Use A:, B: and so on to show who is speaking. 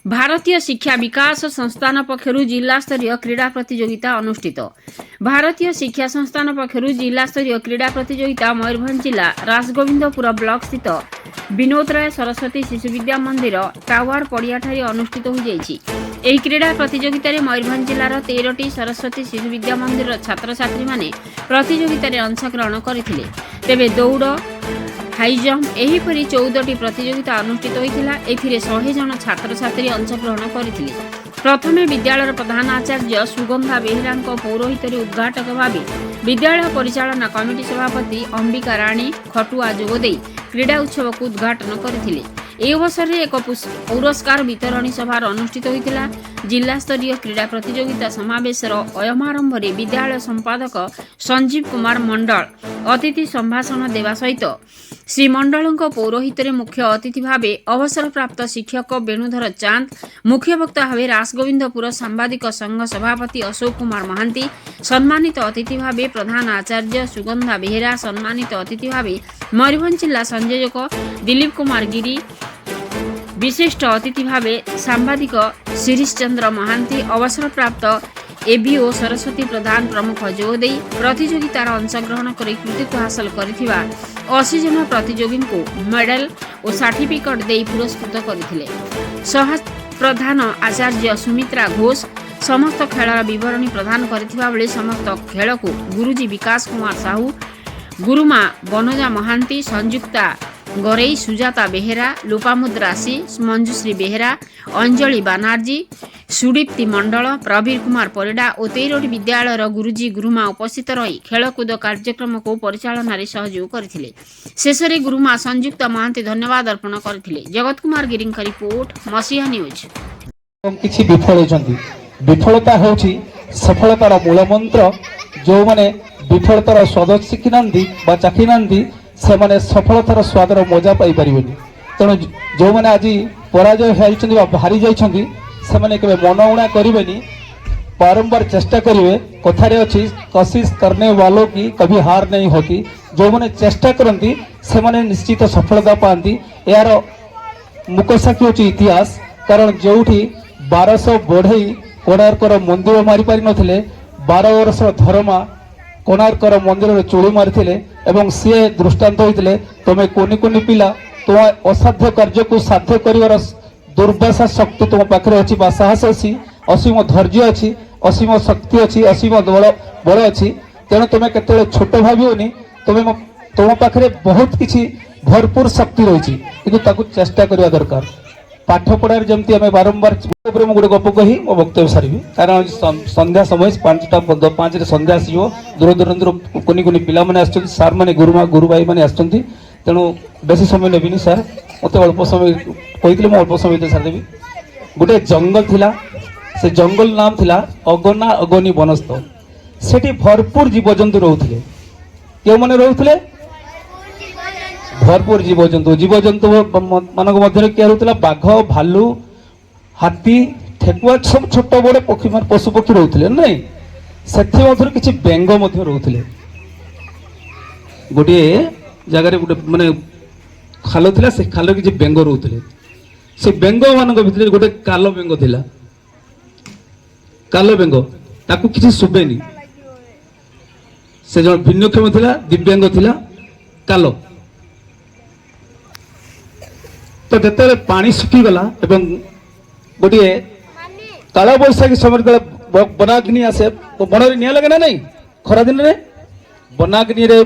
A: भारतीय शिक्षा विकास संस्थान पक्षरु जिला स्तरीय क्रीड़ा प्रतियोगिता अनुष्ठित। भारतीय शिक्षा संस्थान पक्षरु जिला स्तरीय क्रीड़ा प्रतियोगिता मयूरभंज जिला राजगोविंदपुर ब्लॉक स्थित विनोद राय सरस्वती शिशु विद्या मंदिर टावर पड़ियाठारे अनुष्ठित हो जाइछि। एही क्रीड़ा प्रतियोगिता रे मयूरभंज जिलार 13टी सरस्वती शिशु विद्या मंदिर छात्र छात्री माने प्रतियोगिता रे अंशग्रहण करथिले। तेबे दौड़ हाई जंप एहीपरी 14टी प्रतियोगिता अनुष्ठित होइथिला। एथिरे 100 जन छात्र छात्री अंशग्रहण करथिले। प्रथमे विद्यालय प्रधान आचार्य सुगंधा बेहेरा पौरोहित उद्घाटक भाव विद्यालय परिचालना कमिटी सभापति अंबिका राणी खटुआ जोगदे क्रीड़ा उत्सव को उद्घाटन करथिले। ए अवसर में एक पुरस्कार वितरणी सभा अनुष्ठित होइथिला। जिला स्तरीय क्रीड़ा प्रतियोगिता समावेशर अयमारंभ में विद्यालय संपादक संजीव कुमार मंडल अतिथि संभाषण देवा सहित श्री मंडल पौरोहित मुख्य अतिथि भाव अवसर प्राप्त शिक्षक वेणुधर चांद, मुख्य वक्ता भाव राजगोविंदपुर सांबादिक संघ सभापति अशोक कुमार महांती, सम्मानित अतिथि भाव प्रधान आचार्य सुगंधा बेहेरा, सम्मानित अतिथि भाव मयूरभंज जिला संयोजक दिलीप कुमार गिरी, विशिष्ट अतिथि भाव सांबादिक शिरीष चंद्र महांती, अवसर प्राप्त एबीओ सरस्वती प्रधान प्रमुख जोगदे प्रतियोगितार अंशग्रहण कर कृतित्व हासिल करिथिबा 80 जन प्रतियोगी को मेडल और सर्टिफिकेट दे पुरस्कृत करथिले। सह प्रधान आचार्य सुमित्रा घोष समस्त खेलर विवरणी प्रदान करथिबा बेले समस्त खेल को गुरुजी विकास कुमार साहू, गुरुमा बनजा महांती, संयुक्ता गरई, सुजाता बेहेरा, लोपामुद्रा सी, मंजुश्री बेहेरा, अंजलि बानार्जी, सुदीप्ति मंडल, प्रवीर कुमार परिडा और 13टी विद्यालयर गुरुजी गुरुमा उपस्थित रही खेलकूद कार्यक्रम को परिचालन सहयोग करथिले। शेष में गुरुमा संयुक्त महांती धन्यवाद अर्पण करथिले। जगत कुमार गिरी रिपोर्ट मसीहा न्यूज।
B: किछि विफल होछंती। विफलता होछि सफलतार मूल मंत्र। जो माने विफलतार स्वाद शिखिनांती बा चाखिनांती से माने सफलतार स्वादर मजा पाई परिबेनी। तेणु जो माने आज पराजय होइछंती बा हारि जाइछंती से माने केबे मन उणा करिबेनी, बारंबार चेष्टा करिवे। कथारे अछि कोशिश करने वालों की कभी हार नहीं होती। जो माने चेष्टा करंती से माने निश्चित सफलता पाती। यार मुकसाक्षी होछि इतिहास। कारण जोठी 1200 बढ़ई कोणार्कर मंदिर मारी पारि नथिले, 12 वर्ष धर्मा कोणार्कर मंदिर चोली मारिथिले एवं सी दृष्टांत होइथिले। तमे कोनी कोनी पिला तो असाध्य कार्य को साध्य करिवार दुर्वासा शक्ति तुम पाखे अच्छी, साहस अच्छी, असीम धैर्य अच्छी, असीम शक्ति अच्छी, असीम बल अच्छी। तेणु तुम केतले छोट भावियोनी। तुम पाखे बहुत किसी भरपूर शक्ति रही, किंतु ताकू चेष्टा करवा दरकार। पाठ पढ़ार जमती आम बारंबार गोटे गप कही मो वक्तव्य सारी। कारण संध्या समय 5:05 संध्या आसो। दूर दूर कुनि कुनि पिला माने आछन, सार माने गुरु भाई माने आछन। तेणु बेसी समय नेबिनी सार, मत अल्प समय कही अल्प समय सार देवी। गोटे जंगल थिला, से जंगल नाम थिला अगना अगनी वनस्थ। सेठी भरपूर जीवजंतु रोथले। केउ माने रोथले? भरपूर जीवजंतु। जीवजंतु मानक मध्य क्या रोथला? बाघ, भालू, हाथी, ठेकुआ, सब छोट बड़ पक्षी मान पशु पक्षी रोथले नहीं। सेथि मध्य किछि बेंग मध्य रोथले। गोटे जगह गोटे माने खाल थिला, से खाल किछि बेंग रोथले। से बेंग मानक भितर गोटे कालो बेंग थिला। कालो बेंग ताकू किछि सुबेनी। से जण भिन्नक्षम थिला, दिव्यांग थिला, कालो। तो जेते पानी सुखी गला एवं गोटे काला बैशाखी समय बनाग्नि आसे, तो बन निया लगे ना नहीं? खरा दिन रे बनाग्नि रे